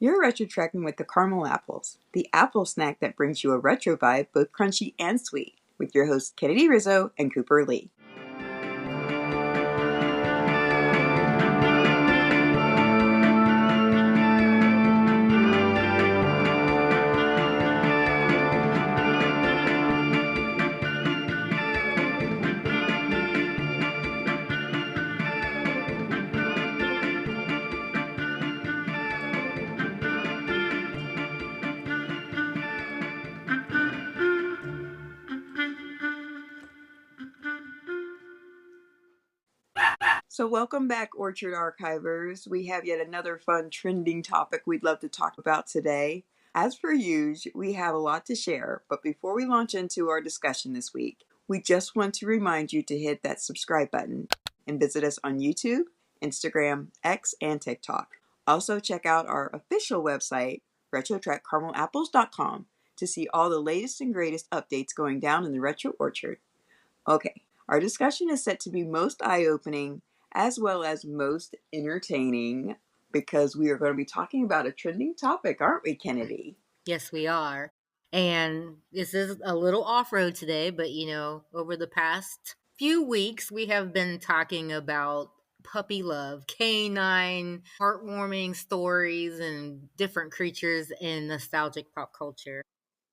You're retro tracking with the caramel apples, the apple snack that brings you a retro vibe, both crunchy and sweet, with your hosts Kennedy Rizzo and Cooper Lee. So welcome back, Orchard Archivers. We have yet another fun trending topic we'd love to talk about today. As per usual, we have a lot to share, but before we launch into our discussion this week, we just want to remind you to hit that subscribe button and visit us on YouTube, Instagram, X, and TikTok. Also check out our official website, retrotrackcaramelapples.com, to see all the latest and greatest updates going down in the Retro Orchard. Okay, our discussion is set to be most eye-opening as well as most entertaining, because we are going to be talking about a trending topic, aren't we, Kennedy? Yes, we are. And this is a little off-road today, but over the past few weeks, we have been talking about puppy love, canine, heartwarming stories, and different creatures in nostalgic pop culture.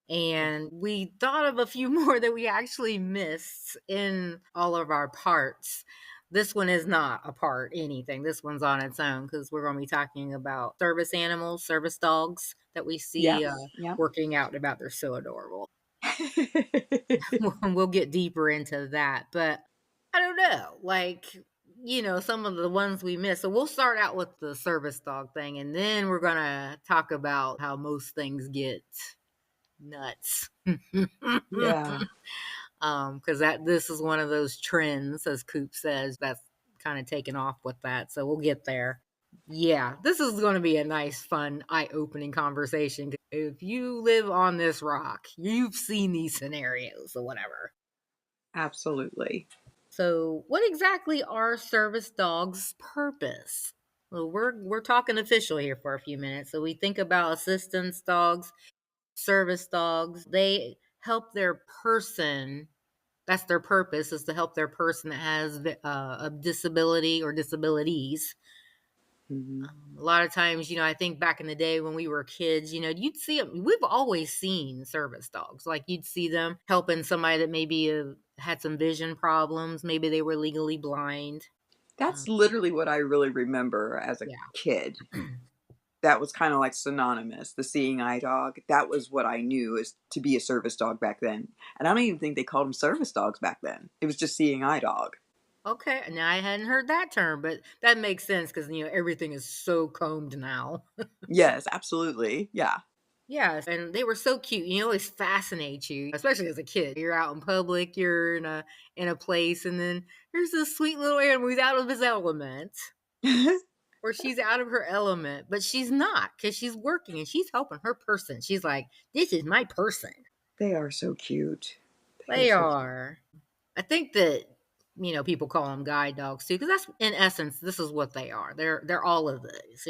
And we thought of a few more that we actually missed in all of our parts. This one is not a part anything. This one's on its own because we're going to be talking about service animals, service dogs that we see working out and about. They're so adorable. We'll get deeper into that. But I don't know, some of the ones we missed. So we'll start out with the service dog thing, and then we're going to talk about how most things get nuts. Yeah. Because this is one of those trends, as Coop says, that's kind of taken off with that. So we'll get there. Yeah, this is going to be a nice, fun, eye-opening conversation. If you live on this rock, you've seen these scenarios or whatever. Absolutely. So what exactly are service dogs' purpose? Well, we're talking official here for a few minutes. So we think about assistance dogs, service dogs. They help their person. That's their purpose, is to help their person that has a disability or disabilities. Mm-hmm. A lot of times, I think back in the day when we were kids, you'd see them. We've always seen service dogs. Like you'd see them helping somebody that maybe had some vision problems. Maybe they were legally blind. That's literally what I really remember as a kid. That was kind of like synonymous, the seeing eye dog. That was what I knew as to be a service dog back then. And I don't even think they called them service dogs back then. It was just seeing eye dog. Okay, now I hadn't heard that term, but that makes sense because everything is so combed now. Yes, absolutely. Yeah. Yes, and they were so cute. Always fascinate you, especially as a kid. You're out in public, you're in a place, and then there's this sweet little animal who's out of his element. Or she's out of her element, but she's not, because she's working and she's helping her person. She's like, this is my person. They are so cute. They are. I think that, people call them guide dogs too, because that's, in essence, this is what they are. They're all of these,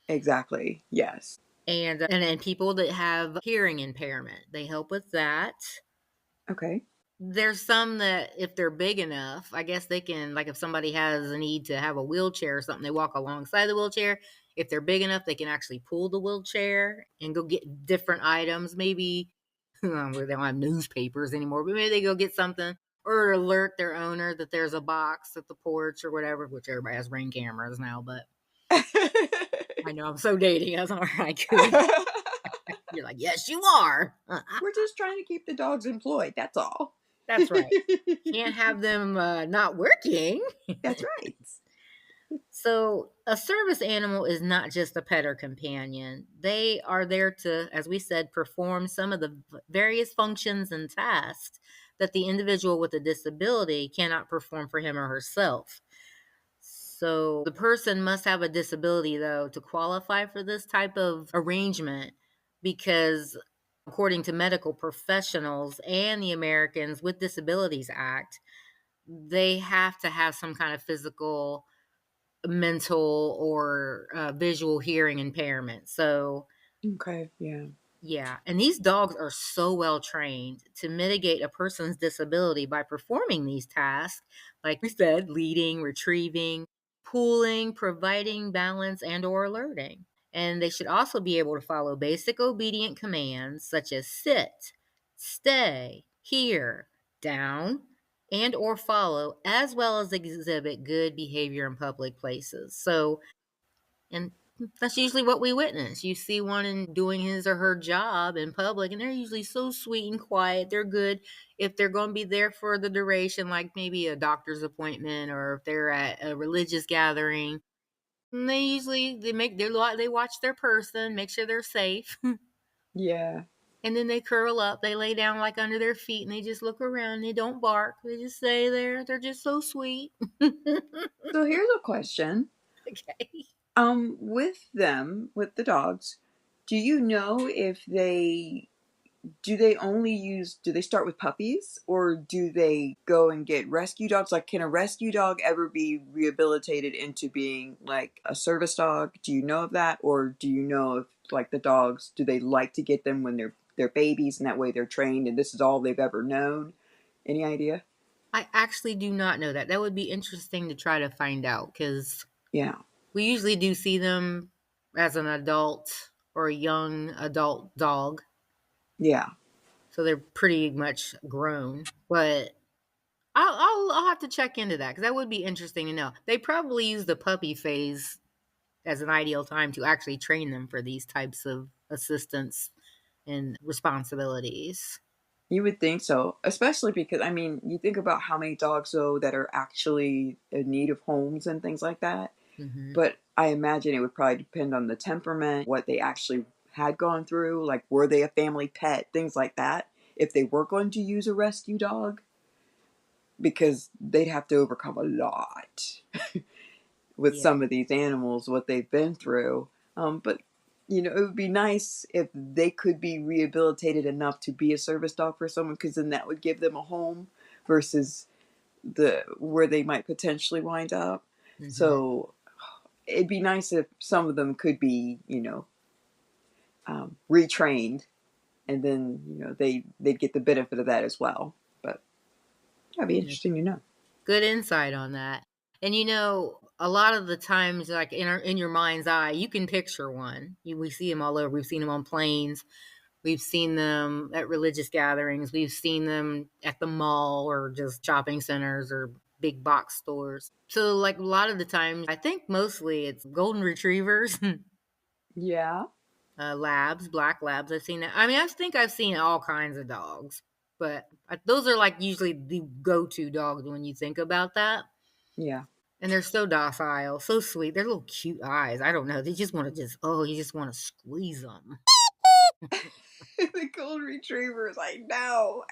Exactly. Yes. And people that have hearing impairment, they help with that. Okay. There's some that if they're big enough, I guess they can, like if somebody has a need to have a wheelchair or something, they walk alongside the wheelchair. If they're big enough, they can actually pull the wheelchair and go get different items. Maybe they don't have newspapers anymore, but maybe they go get something or alert their owner that there's a box at the porch or whatever, which everybody has Ring cameras now, but I know I'm so dating. That's all right. You're like, yes, you are. We're just trying to keep the dogs employed. That's all. That's right. Can't have them not working. That's right. So a service animal is not just a pet or companion. They are there to, as we said, perform some of the various functions and tasks that the individual with a disability cannot perform for him or herself. So the person must have a disability, though, to qualify for this type of arrangement, because according to medical professionals and the Americans with Disabilities Act, they have to have some kind of physical mental or visual hearing impairment. So, Okay. Yeah. yeah, and these dogs are so well trained to mitigate a person's disability by performing these tasks, like we said, leading, retrieving, pulling, providing balance, and or alerting. And they should also be able to follow basic obedient commands such as sit, stay, here, down, and or follow, as well as exhibit good behavior in public places. So, and that's usually what we witness. You see one in doing his or her job in public, and they're usually so sweet and quiet. They're good if they're going to be there for the duration, like maybe a doctor's appointment or if they're at a religious gathering. And they usually they watch their person, make sure they're safe, Yeah. and then they curl up. They lay down like under their feet, and they just look around. They don't bark. They just stay there. They're just so sweet. So here's a question. Okay. With them, with the dogs, do you know if they only use, do they start with puppies or do they go and get rescue dogs? Like, can a rescue dog ever be rehabilitated into being like a service dog? Do you know of that? Or do you know if, like, the dogs, do they like to get them when they're babies and that way they're trained and this is all they've ever known? Any idea? I actually do not know that. That would be interesting to try to find out because Yeah. we usually do see them as an adult or a young adult dog. Yeah. So they're pretty much grown. But I'll have to check into that because that would be interesting to know. They probably use the puppy phase as an ideal time to actually train them for these types of assistance and responsibilities. You would think so, especially because, I mean, you think about how many dogs, though, that are actually in need of homes and things like that. Hmm. But I imagine it would probably depend on the temperament, what they actually had gone through. Like, were they a family pet? Things like that. If they were going to use a rescue dog, because they'd have to overcome a lot with Yeah. some of these animals, what they've been through. But, it would be nice if they could be rehabilitated enough to be a service dog for someone, because then that would give them a home versus where they might potentially wind up. Hmm. So it'd be nice if some of them could be, retrained, and then they'd get the benefit of that as well. But that'd be Yeah. interesting to know. Good insight on that. And a lot of the times, like in your mind's eye, you can picture one. We see them all over. We've seen them on planes. We've seen them at religious gatherings. We've seen them at the mall or just shopping centers or big box stores. So, like a lot of the times, I think mostly it's golden retrievers, Yeah, labs, black labs. I've seen that. I mean, I think I've seen all kinds of dogs, but those are like usually the go-to dogs when you think about that. yeah. And they're so docile, so sweet. They're little cute eyes. I don't know. They just want to you just want to squeeze them. The golden retrievers. I know.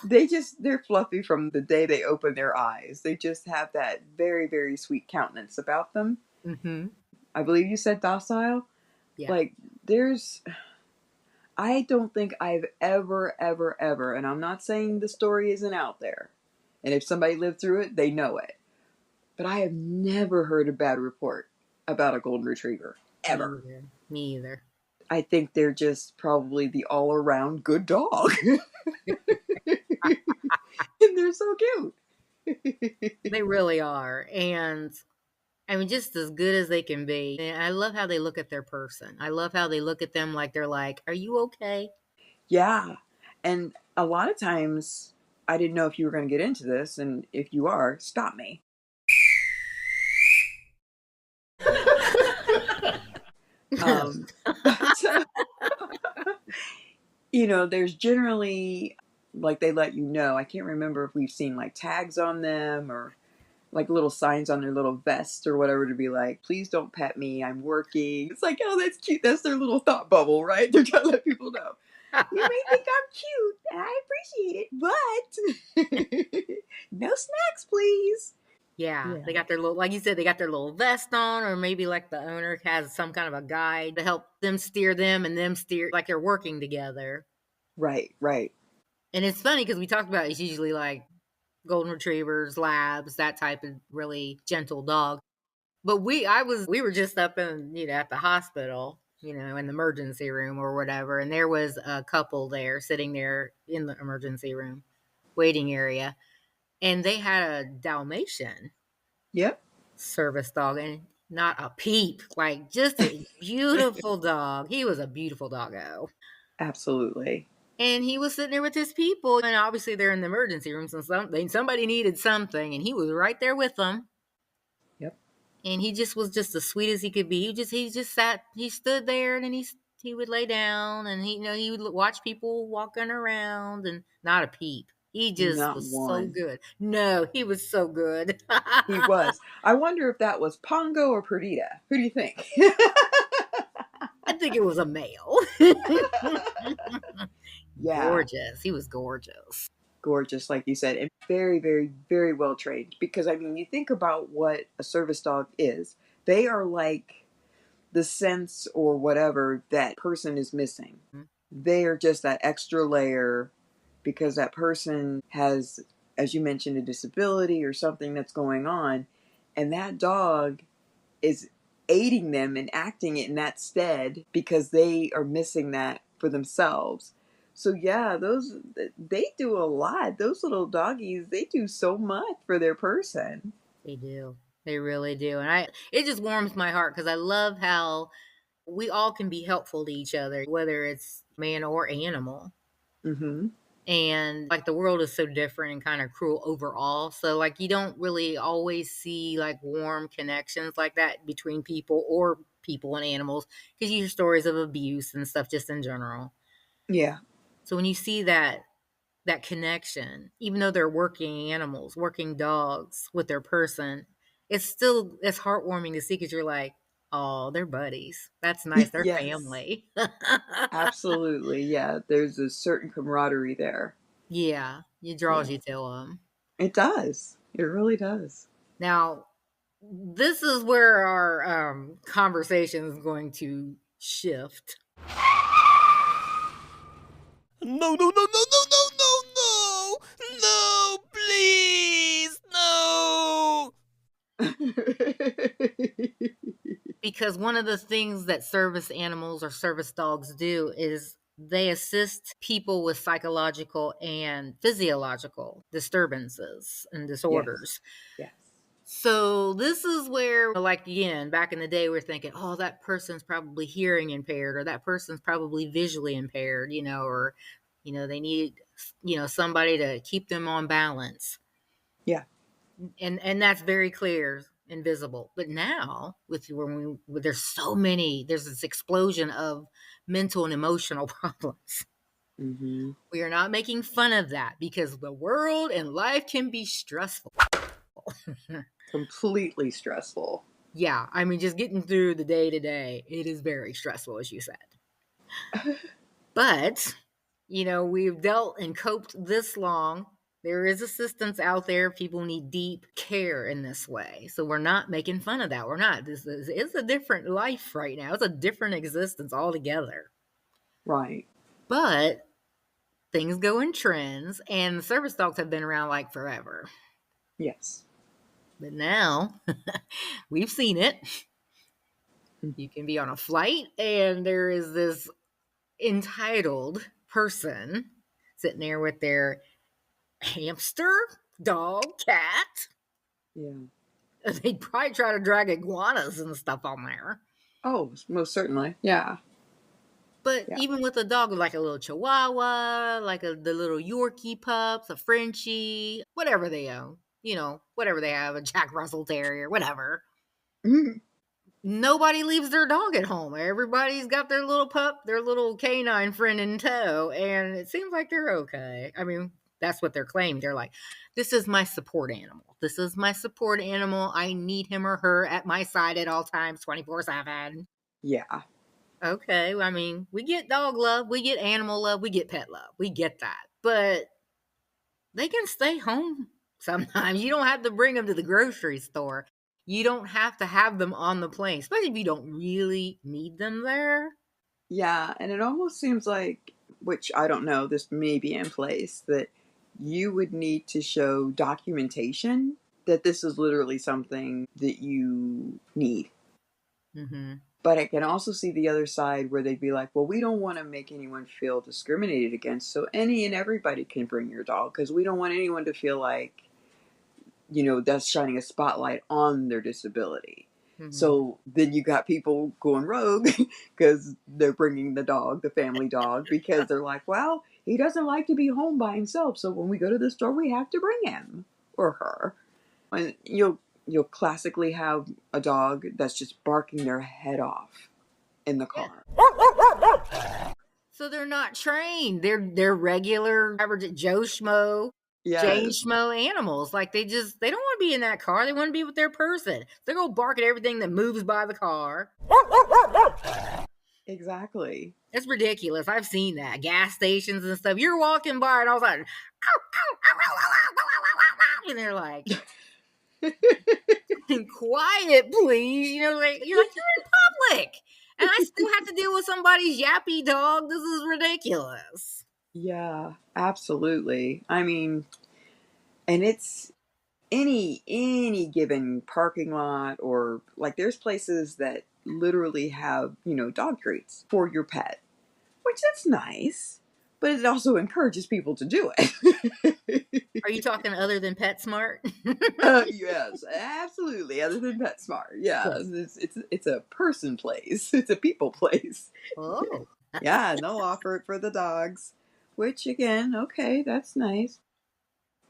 They're fluffy from the day they open their eyes. They just have that very, very sweet countenance about them. Mm-hmm. I believe you said docile. Yeah. Like, I don't think I've ever, and I'm not saying the story isn't out there. And if somebody lived through it, they know it. But I have never heard a bad report about a golden retriever. Me Ever. either. Me either. I think they're just probably the all around good dog. And they're so cute. They really are. And I mean, just as good as they can be. And I love how they look at their person. I love how they look at them like they're like, "Are you okay?" Yeah. And a lot of times, I didn't know if you were going to get into this. And if you are, stop me. But there's generally, like, they let you know. I can't remember if we've seen like tags on them or like little signs on their little vests or whatever to be like, please don't pet me, I'm working. It's like, oh, that's cute. That's their little thought bubble, right? They're trying to let people know. You may think I'm cute and I appreciate it, but no snacks, please. Yeah, Yeah. they got their little, like you said, they got their little vest on, or maybe like the owner has some kind of a guide to help them steer them and them steer like they're working together. Right, right. And it's funny because we talked about it's usually like golden retrievers, labs, that type of really gentle dog. But we were just up in, at the hospital, in the emergency room or whatever, and there was a couple there sitting there in the emergency room waiting area, and they had a Dalmatian Yep. service dog, and not a peep, like just a beautiful dog. He was a beautiful doggo. Absolutely. And he was sitting there with his people, and obviously they're in the emergency room, so somebody needed something, and he was right there with them. Yep. And he just was just as sweet as he could be. He stood there, and then he would lay down, and he would watch people walking around, and not a peep. He just Not was so one. good. No, he was so good. He was. I wonder if that was Pongo or Perdita. Who do you think? I think it was a male. Yeah. Gorgeous. He was gorgeous. Gorgeous, like you said, and very, very, very well trained. Because, I mean, you think about what a service dog is, they are like the sense or whatever that person is missing. They are just that extra layer because that person has, as you mentioned, a disability or something that's going on, and that dog is aiding them and acting in that stead because they are missing that for themselves. So yeah, they do a lot. Those little doggies, they do so much for their person. They do. They really do. And it just warms my heart because I love how we all can be helpful to each other, whether it's man or animal. Mm-hmm. And like the world is so different and kind of cruel overall. So like you don't really always see like warm connections like that between people or people and animals because you hear stories of abuse and stuff just in general. Yeah. So when you see that connection, even though they're working animals, working dogs with their person, it's heartwarming to see because you're like, oh, they're buddies. That's nice. They're Yes. family. Absolutely. Yeah. There's a certain camaraderie there. Yeah, it draws Yeah. you to them. It does. It really does. Now, this is where our conversation is going to shift. No, no, no, no, no, no, no, no! No, please! No! Because one of the things that service animals or service dogs do is they assist people with psychological and physiological disturbances and Yes. disorders. Yes. So this is where, like again, back in the day, we're thinking, oh, that person's probably hearing impaired, or that person's probably visually impaired, or, they need, somebody to keep them on balance. Yeah. And that's very clear and visible. But now, there's this explosion of mental and emotional problems. Mm-hmm. We are not making fun of that because the world and life can be stressful. Completely stressful. Yeah, I mean, just getting through the day to day, it is very stressful, as you said. But, we've dealt and coped this long. There is assistance out there. People need deep care in this way. So we're not making fun of that. We're not. It's a different life right now. It's a different existence altogether. Right. But things go in trends, and service dogs have been around like forever. Yes. But now we've seen it. You can be on a flight, and there is this entitled person sitting there with their hamster, dog, cat. Yeah. They'd probably try to drag iguanas and stuff on there. Oh, most certainly. Yeah. But Yeah. even with a dog, like a little Chihuahua, like the little Yorkie pups, a Frenchie, whatever they own, whatever they have, a Jack Russell Terrier, whatever. Mm-hmm. Nobody leaves their dog at home. Everybody's got their little pup, their little canine friend in tow, and it seems like they're okay. I mean, that's what they're claiming. They're like, this is my support animal. This is my support animal. I need him or her at my side at all times, 24/7. Yeah. Okay, well, I mean, we get dog love, we get animal love, we get pet love. We get that. But they can stay home sometimes. You don't have to bring them to the grocery store. You don't have to have them on the plane, especially if you don't really need them there. Yeah. And it almost seems like, which I don't know, this may be in place, that you would need to show documentation that this is literally something that you need. Mm-hmm. But I can also see the other side where they'd be like, well, we don't want to make anyone feel discriminated against, so any and everybody can bring your dog, because we don't want anyone to feel like, that's shining a spotlight on their disability. Mm-hmm. So then you got people going rogue because they're bringing the dog, the family dog, because they're like, well, he doesn't like to be home by himself, so when we go to the store, we have to bring him or her. And you'll classically have a dog that's just barking their head off in the car. So they're not trained. They're regular average Joe Schmo, Jane Yes, Schmo animals. Like they don't want to be in that car. They want to be with their person. They're gonna bark at everything that moves by the car. exactly. It's ridiculous. I've seen that. Gas stations and stuff. You're walking by and all of a sudden, and they're like, quiet, please. You're like, you're in public. And I still have to deal with somebody's yappy dog. This is ridiculous. Yeah, absolutely. I mean, and it's any given parking lot, or like there's places that literally have, dog treats for your pet, which that's nice, but it also encourages people to do it. Are you talking other than PetSmart? Yes, absolutely. Other than PetSmart, yeah, it's a person place. It's a people place. Oh. Yeah, and they'll offer it for the dogs, which again, okay, that's nice.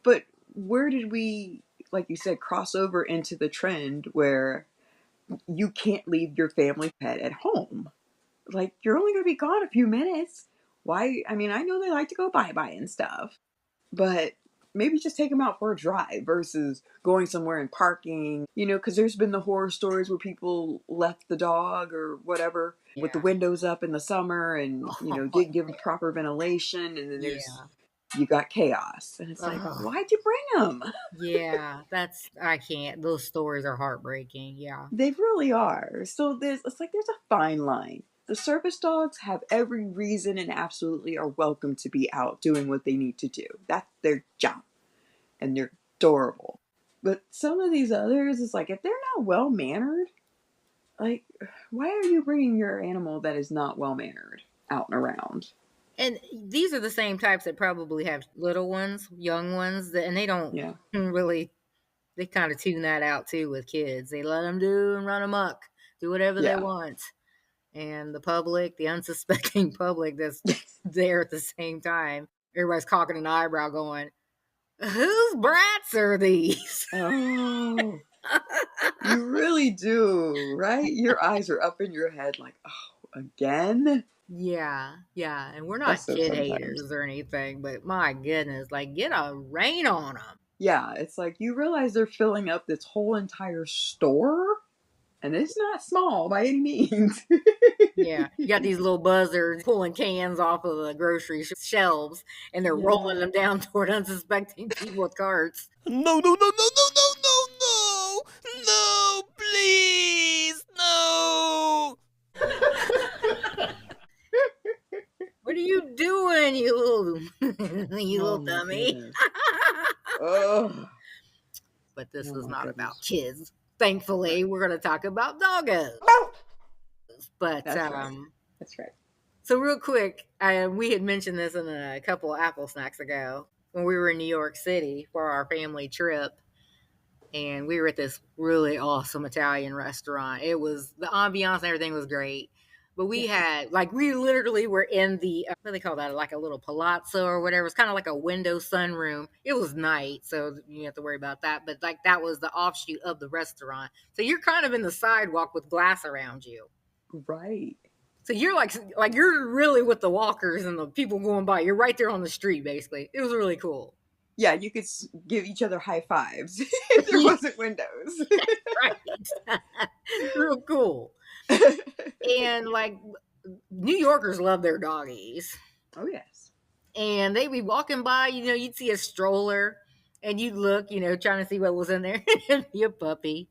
But where did we, like you said, cross over into the trend where you can't leave your family pet at home? Like, you're only going to be gone a few minutes. Why? I mean, I know they like to go bye-bye and stuff, but maybe just take them out for a drive versus going somewhere and parking, because there's been the horror stories where people left the dog or whatever with the windows up in the summer and, didn't give them proper ventilation. And then you got chaos. And it's like, why'd you bring them? Yeah, I can't. Those stories are heartbreaking. Yeah. They really are. So there's a fine line. The service dogs have every reason and absolutely are welcome to be out doing what they need to do. That's their job. And they're adorable. But some of these others, it's like, if they're not well-mannered, like, why are you bringing your animal that is not well-mannered out and around? And these are the same types that probably have little ones, young ones, and they don't really, they kind of tune that out too with kids. They let them do and run amok, do whatever they want. And the public, the unsuspecting public that's there at the same time, everybody's cocking an eyebrow going, whose brats are these? Oh, you really do, right? Your eyes are up in your head like, oh, again? Yeah. And we're not kid haters or anything, but my goodness, like, get a rein on them. Yeah, it's like, you realize they're filling up this whole entire store? And it's not small by any means. Yeah, you got these little buzzards pulling cans off of the grocery shelves, and they're rolling them down toward unsuspecting people with carts. No, no, no, no, no, no, no, no! No, please! No! What are you doing, you little dummy? Oh. But this is not about kids. Thankfully, we're going to talk about doggos. But That's right. So real quick, we had mentioned this in a couple of Apple Snacks ago when we were in New York City for our family trip. And we were at this really awesome Italian restaurant. It was, the ambiance and everything was great. But we had, we literally were in the, what do they call that? Like a little palazzo or whatever. It's kind of like a window sunroom. It was night, so you have to worry about that. But that was the offshoot of the restaurant. So you're kind of in the sidewalk with glass around you. Right. So you're like you're really with the walkers and the people going by. You're right there on the street, basically. It was really cool. Yeah, you could give each other high fives if there wasn't windows. Right. Real cool. And New Yorkers love their doggies. Oh, yes. And they'd be walking by, you'd see a stroller and you'd look, trying to see what was in there. It'd be a puppy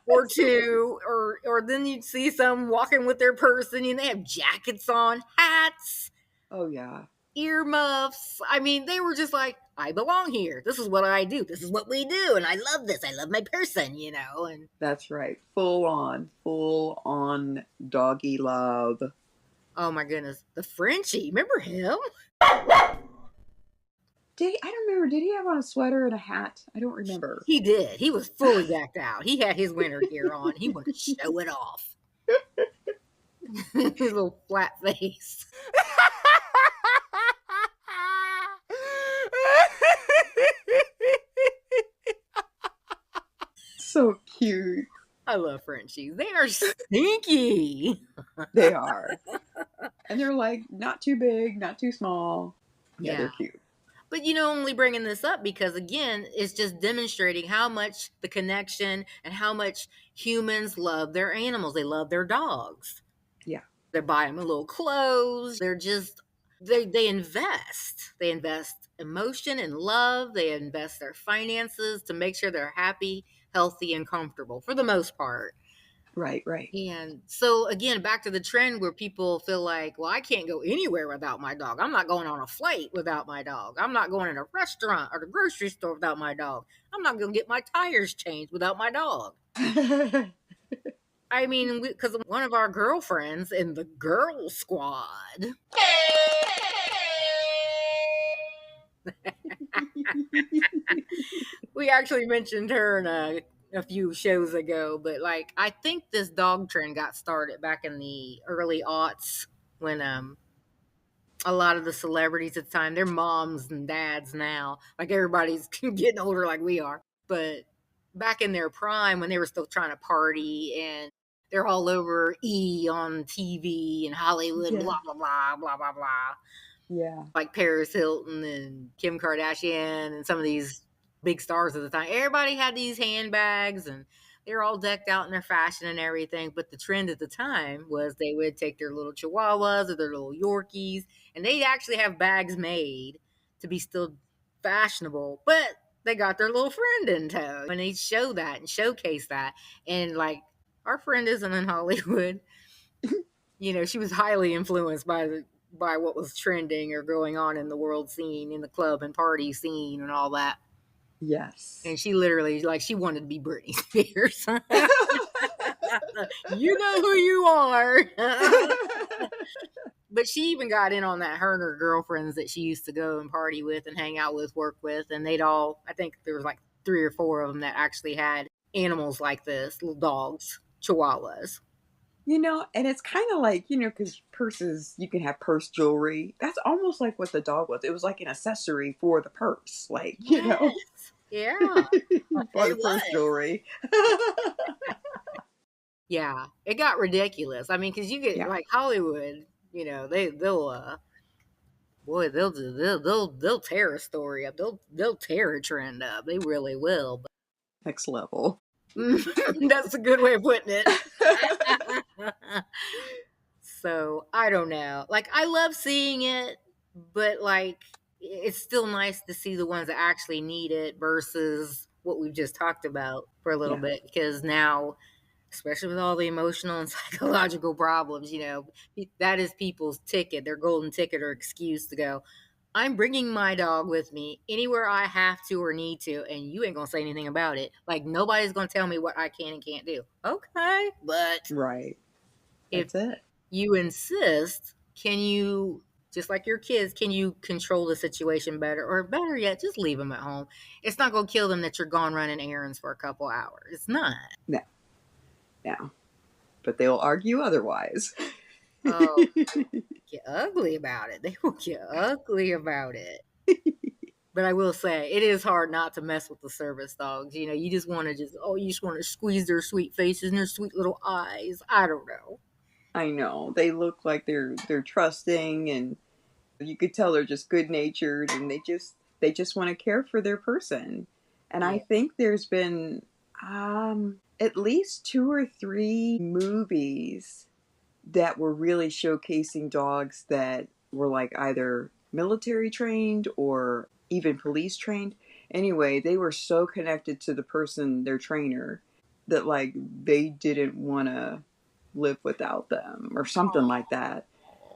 or two, or then you'd see some walking with their person and they have jackets on, hats. Oh, yeah. earmuffs. I mean, they were just like, I belong here. This is what I do. This is what we do. And I love this. I love my person, And That's right. Full on doggy love. oh my goodness, the Frenchie. Remember him? I don't remember. Did he have on a sweater and a hat? I don't remember. He did. He was fully decked out. He had his winter gear on. He wanted to show it off. His little flat face. So cute. I love Frenchies. They are stinky. They are. And they're like not too big, not too small. Yeah, they're cute. But only bringing this up because, again, it's just demonstrating how much the connection and how much humans love their animals. They love their dogs. Yeah. They buy them little clothes. They're just, they invest. They invest emotion and love. They invest their finances to make sure they're happy, healthy, and comfortable for the most part. Right. And so, again, back to the trend where people feel like, well, I can't go anywhere without my dog. I'm not going on a flight without my dog. I'm not going in a restaurant or the grocery store without my dog. I'm not going to get my tires changed without my dog. I mean, because one of our girlfriends in the girl squad we actually mentioned her in a few shows ago, but I think this dog trend got started back in the early aughts when a lot of the celebrities at the time, they're moms and dads now. Everybody's getting older like we are. But back in their prime when they were still trying to party and they're all over E on TV and Hollywood, blah, blah, blah, blah, blah, blah. Yeah. Like Paris Hilton and Kim Kardashian and some of these big stars at the time. Everybody had these handbags and they're all decked out in their fashion and everything. But the trend at the time was they would take their little chihuahuas or their little Yorkies and they'd actually have bags made to be still fashionable. But they got their little friend in tow and they show that and showcase that. And our friend isn't in Hollywood. She was highly influenced by what was trending or going on in the world scene, in the club and party scene and all that. Yes. And she literally, she wanted to be Britney Spears. You know who you are. But she even got in on that, her and her girlfriends that she used to go and party with and hang out with, work with. And they'd all, I think there was 3 or 4 of them that actually had animals like this, little dogs, chihuahuas. And it's kind of like, because purses, you can have purse jewelry. That's almost like what the dog was. It was like an accessory for the purse. Yes. Yeah. For the purse jewelry. Yeah. It got ridiculous. I mean, because you get Hollywood, they'll tear a story up. They'll tear a trend up. They really will. But next level. That's a good way of putting it. So I don't know. I love seeing it, but it's still nice to see the ones that actually need it versus what we've just talked about for a little bit. Because now, especially with all the emotional and psychological problems, that is people's ticket, their golden ticket or excuse to go, I'm bringing my dog with me anywhere I have to or need to, and you ain't going to say anything about it. Nobody's going to tell me what I can and can't do. Okay, but right. That's if you insist, can you, just like your kids, can you control the situation better? Or better yet, just leave them at home. It's not going to kill them that you're gone running errands for a couple hours. It's not. No. But they'll argue otherwise. Oh, get ugly about it. They will get ugly about it. But I will say, it is hard not to mess with the service dogs. You just want to squeeze their sweet faces and their sweet little eyes. I don't know. I know. They look like they're trusting, and you could tell they're just good-natured, and they just want to care for their person. And I think there's been at least 2 or 3 movies that were really showcasing dogs that were either military trained or even police trained. Anyway, they were so connected to the person, their trainer, that they didn't want to live without them or something like that.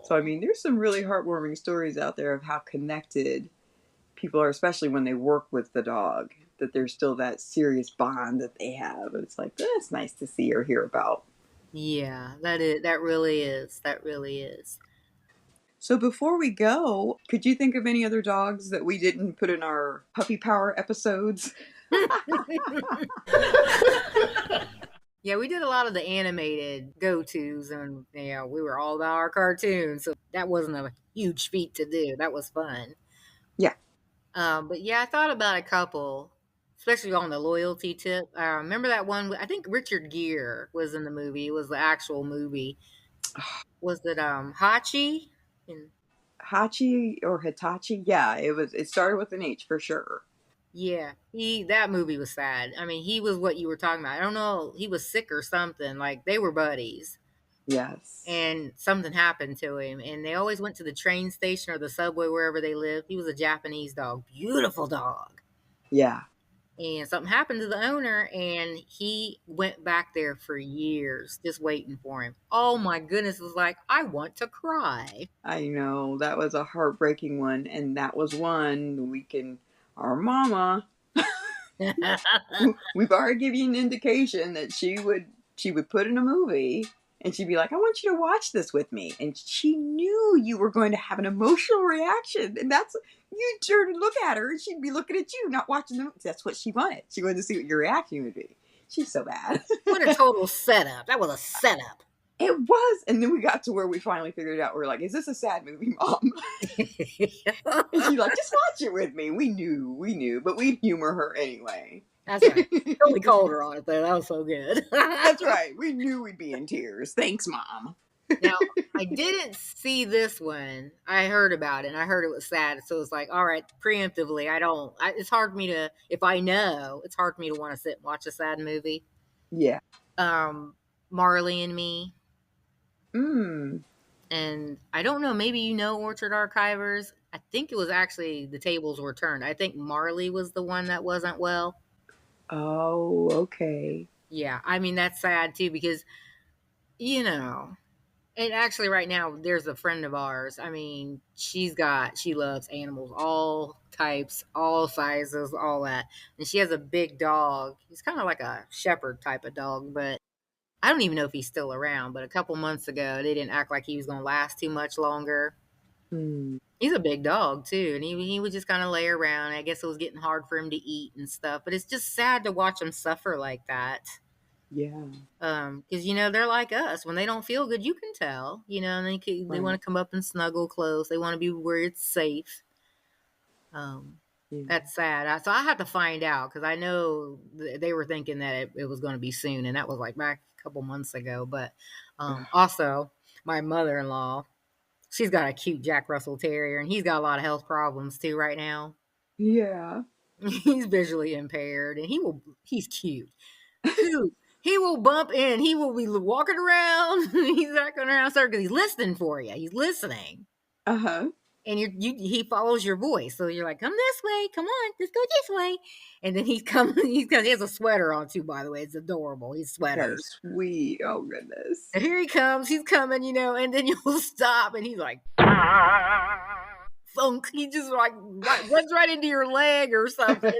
So, I mean, there's some really heartwarming stories out there of how connected people are, especially when they work with the dog, that there's still that serious bond that they have. And it's like, that's nice to see or hear about. Yeah, that really is. That really is. So before we go, could you think of any other dogs that we didn't put in our puppy power episodes? Yeah, we did a lot of the animated go-tos, and we were all about our cartoons, so that wasn't a huge feat to do. That was fun. Yeah. But yeah, I thought about a couple, especially on the loyalty tip. Remember that one? I think Richard Gere was in the movie. It was the actual movie. Was it Hachi? And Hachi or Hitachi? Yeah, it started with an H for sure. yeah, that movie was sad. I mean, he was what you were talking about. I don't know, he was sick or something. Like they were buddies, Yes. and something happened to him, and they always went to the train station or the subway wherever they lived. He was a Japanese dog, beautiful dog. Yeah. And something happened to the owner, and he went back there for years just waiting for him. Oh my goodness, it was like I want to cry. I know that was a heartbreaking one, and that was one our mama, we've already given you an indication that she would put in a movie and she'd be like, I want you to watch this with me. And she knew you were going to have an emotional reaction. And that's, you'd turn and look at her and she'd be looking at you, not watching the movie. That's what she wanted. She wanted to see what your reaction would be. She's so bad. What a total setup. That was a setup. It was. And then we got to where we finally figured it out. We're like, is this a sad movie, Mom? And she's like, just watch it with me. We knew, but we'd humor her anyway. That's right. Totally called her on it though. That was so good. That's right. We knew we'd be in tears. Thanks, Mom. Now, I didn't see this one. I heard about it, and I heard it was sad. So it's like, all right, preemptively, it's hard for me to, if I know, it's hard for me to want to sit and watch a sad movie. Yeah. Marley and Me. Mm. And I don't know, maybe Orchard Archivers. I think it was actually the tables were turned. I think Marley was the one that wasn't well. Oh, okay. Yeah, I mean, that's sad too because, and actually right now there's a friend of ours. I mean, she loves animals, all types, all sizes, all that. And she has a big dog. He's kind of like a shepherd type of dog, but I don't even know if he's still around. But a couple months ago, they didn't act like he was going to last too much longer. Mm. He's a big dog too, and he would just kind of lay around. I guess it was getting hard for him to eat and stuff, but it's just sad to watch him suffer like that. Yeah. Because they're like us. When they don't feel good, you can tell. And they want to come up and snuggle close. They want to be where it's safe. That's sad. So I had to find out because I know they were thinking that it was going to be soon, and that was like back a couple months ago. But also, my mother-in-law, she's got a cute Jack Russell Terrier, and he's got a lot of health problems too right now. Yeah. He's visually impaired, and he's cute. He will bump in. He will be walking around. He's not going around because he's listening for you. He's listening. Uh-huh. And he follows your voice. So you're like, come this way. Come on. Let's go this way. And then he's coming. He has a sweater on too, by the way. It's adorable. He's sweaters. That's sweet. Oh, goodness. And here he comes. He's coming, and then you'll stop. And he's like, thunk. He just like runs right into your leg or something.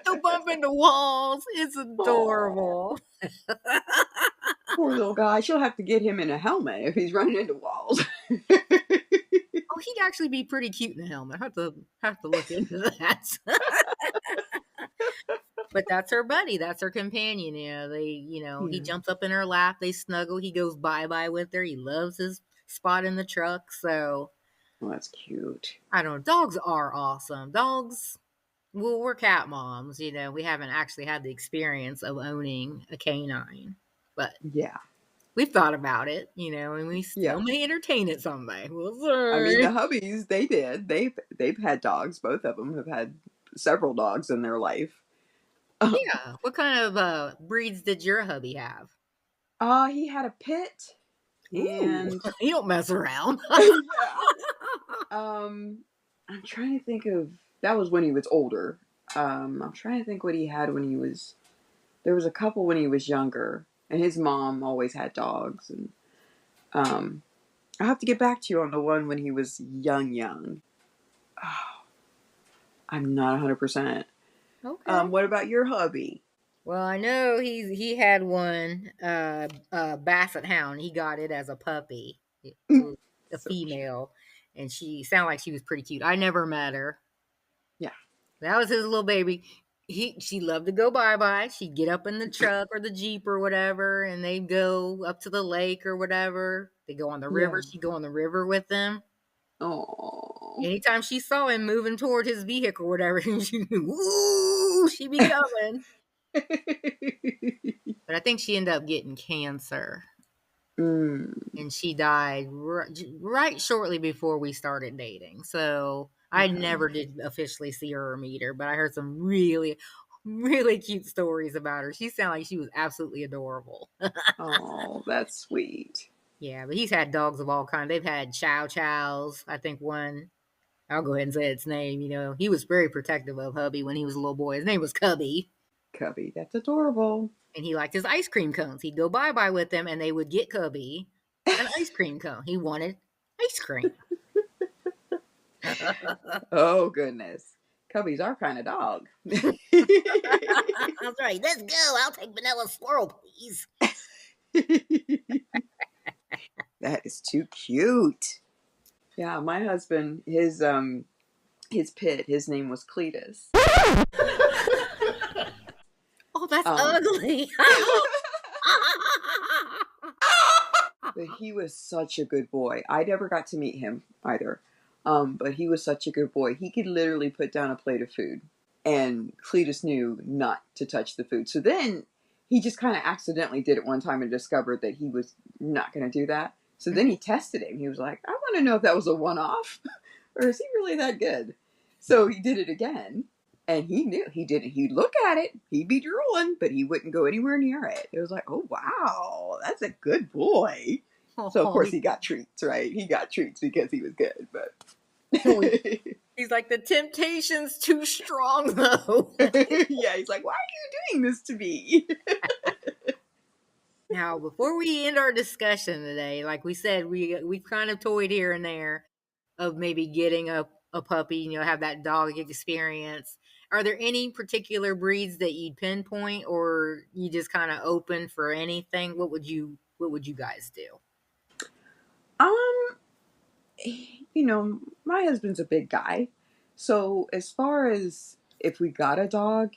He'll bump into walls. It's adorable. Poor little guy. She'll have to get him in a helmet if he's running into walls. Oh, he'd actually be pretty cute in a helmet. I have to look into that. But that's her buddy. That's her companion. He jumps up in her lap. They snuggle. He goes bye-bye with her. He loves his spot in the truck. So, well, that's cute. I don't know. Dogs are awesome. Dogs, well, we're cat moms. We haven't actually had the experience of owning a canine. But yeah, we've thought about it, and we still may entertain it someday. We'll see. I mean, the hubbies, they did. They've had dogs. Both of them have had several dogs in their life. Yeah. What kind of breeds did your hubby have? He had a pit. And he don't mess around. I'm trying to think of, that was when he was older. I'm trying to think what he had there was a couple when he was younger. And his mom always had dogs, and I'll have to get back to you on the one when he was young. Oh, I'm not 100%. Okay. What about your hubby? Well, I know he had one basset hound. He got it as a puppy. It was a So cute. female, and she sounded like she was pretty cute. I never met her. Yeah. That was his little baby. She loved to go bye. She'd get up in the truck or the Jeep or whatever, and they'd go up to the lake or whatever. They go on the Yeah. river. She'd go on the river with them. Oh. Anytime she saw him moving toward his vehicle or whatever, she knew, woo, she be coming. But I think she ended up getting cancer, Mm, and she died right shortly before we started dating. So I okay. never did officially see her or meet her, but I heard some really, really cute stories about her. She sounded like she was absolutely adorable. Oh, that's sweet. Yeah, but he's had dogs of all kinds. They've had chow chows. I think one, I'll go ahead and say its name. He was very protective of hubby when he was a little boy. His name was Cubby. Cubby, that's adorable. And he liked his ice cream cones. He'd go bye with them, and they would get Cubby an ice cream cone. He wanted ice cream. Oh, goodness. Cubby's our kind of dog. That's right. Let's go. I'll take vanilla swirl, please. That is too cute. Yeah, my husband, his pit, his name was Cletus. Oh, that's Um, ugly. but he was such a good boy. I never got to meet him either. But he was such a good boy. He could literally put down a plate of food, and Cletus knew not to touch the food. So then he just kind of accidentally did it one time and discovered that he was not going to do that. So then he tested him. He was like, I want to know if that was a one-off or is he really that good? So he did it again, and he knew he didn't. He'd look at it, he'd be drooling, but he wouldn't go anywhere near it. It was like, oh wow, that's a good boy. So of Oh, course he got treats, right? He got treats because he was good, but he's like, the temptation's too strong, though. yeah, he's like, why are you doing this to me? Now, before we end our discussion today, like we said, we've kind of toyed here and there of maybe getting a puppy, have that dog experience. Are there any particular breeds that you'd pinpoint, or you just kind of open for anything? What would you guys do? um, my husband's a big guy, so as far as if we got a dog,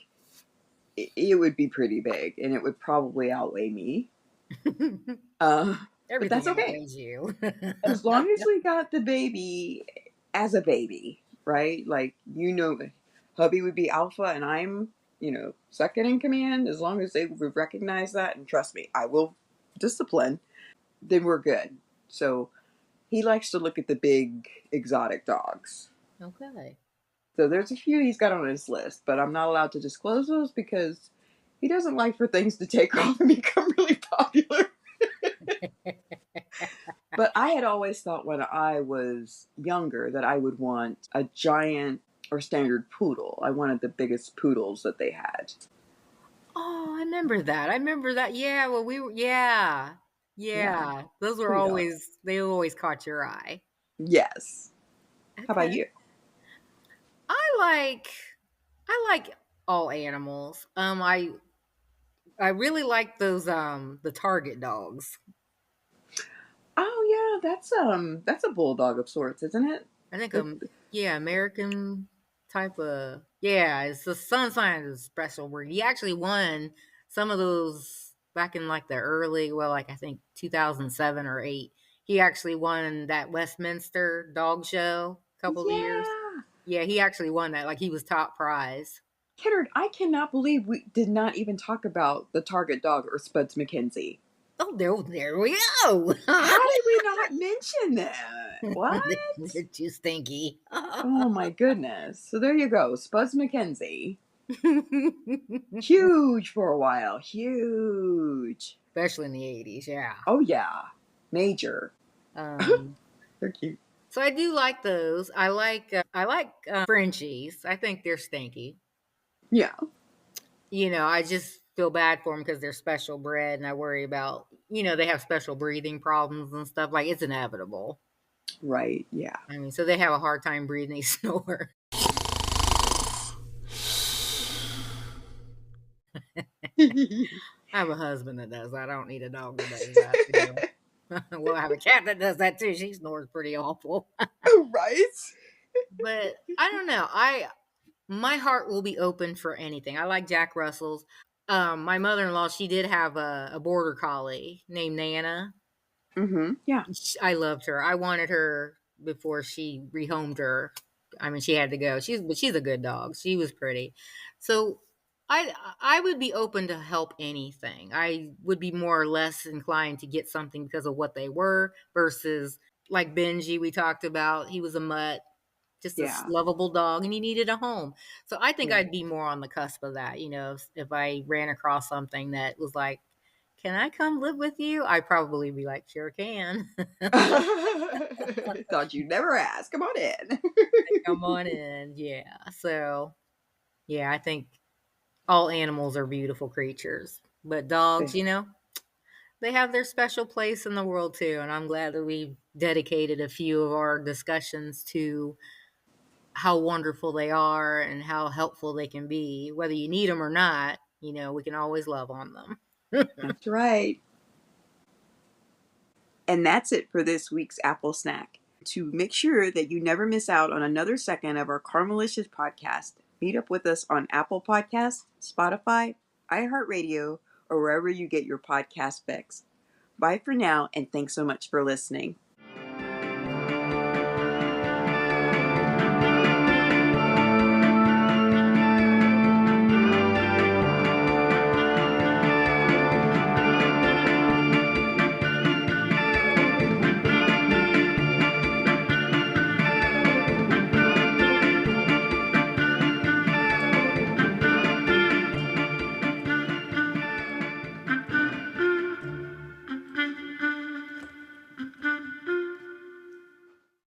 it would be pretty big, and it would probably outweigh me. Uh, but Everything that's okay. outweighs you. As long as we got the baby as a baby, right? Like, hubby would be alpha and I'm, second in command. As long as they would recognize that and trust me, I will discipline, then we're good. So he likes to look at the big exotic dogs. Okay. So there's a few he's got on his list, but I'm not allowed to disclose those because he doesn't like for things to take off and become really popular. But I had always thought when I was younger that I would want a giant or standard poodle. I wanted the biggest poodles that they had. Oh, I remember that. Yeah, well, yeah. Yeah, Yeah. Those were sweet dog. they always caught your eye. Yes. How about Okay. you? I like I like all animals. I really like those the target dogs. Oh yeah, that's a bulldog of sorts, isn't it? I think The, yeah, American type of, yeah, it's the sun sign is special where he actually won some of those back in like the early, well, like I think 2007 or 8. He actually won that Westminster dog show a couple of years. yeah. Yeah, he actually won that. Like he was top prize. Kiddard, I cannot believe we did not even talk about the target dog or Spuds McKenzie. Oh, there we go. How did we not mention that? What? They're too stinky. Oh my goodness. So there you go. Spuds McKenzie. Huge for a while. Huge. Especially in the 80s, yeah. Oh, yeah. Major. Um, They're cute. so I do like those. I like Frenchies. I think they're stinky. Yeah. I just feel bad for them because they're special bred, and I worry about, they have special breathing problems and stuff. Like, it's inevitable. Right. Yeah. I mean, so they have a hard time breathing, they snore. I have a husband that does that. I don't need a dog that does that too. Well, I have a cat that does that too. She snores pretty awful. Right. But I don't know. My heart will be open for anything. I like Jack Russells. My mother-in-law, she did have a border collie named Nana. Mm-hmm. Yeah. I loved her. I wanted her before she rehomed her. I mean, she had to go. But she's a good dog. She was pretty. So I would be open to help anything. I would be more or less inclined to get something because of what they were versus like Benji we talked about. He was a mutt, just a Yeah. lovable dog, and he needed a home. So I think Yeah. I'd be more on the cusp of that. If I ran across something that was like, can I come live with you? I'd probably be like, sure can. Thought you'd never ask. Come on in. Come on in. Yeah. So, yeah, I think all animals are beautiful creatures. But dogs, they have their special place in the world too. And I'm glad that we've dedicated a few of our discussions to how wonderful they are and how helpful they can be. Whether you need them or not, we can always love on them. That's right. And that's it for this week's Apple Snack. To make sure that you never miss out on another second of our Carmelicious podcast, meet up with us on Apple Podcasts, Spotify, iHeartRadio, or wherever you get your podcast fix. Bye for now, and thanks so much for listening.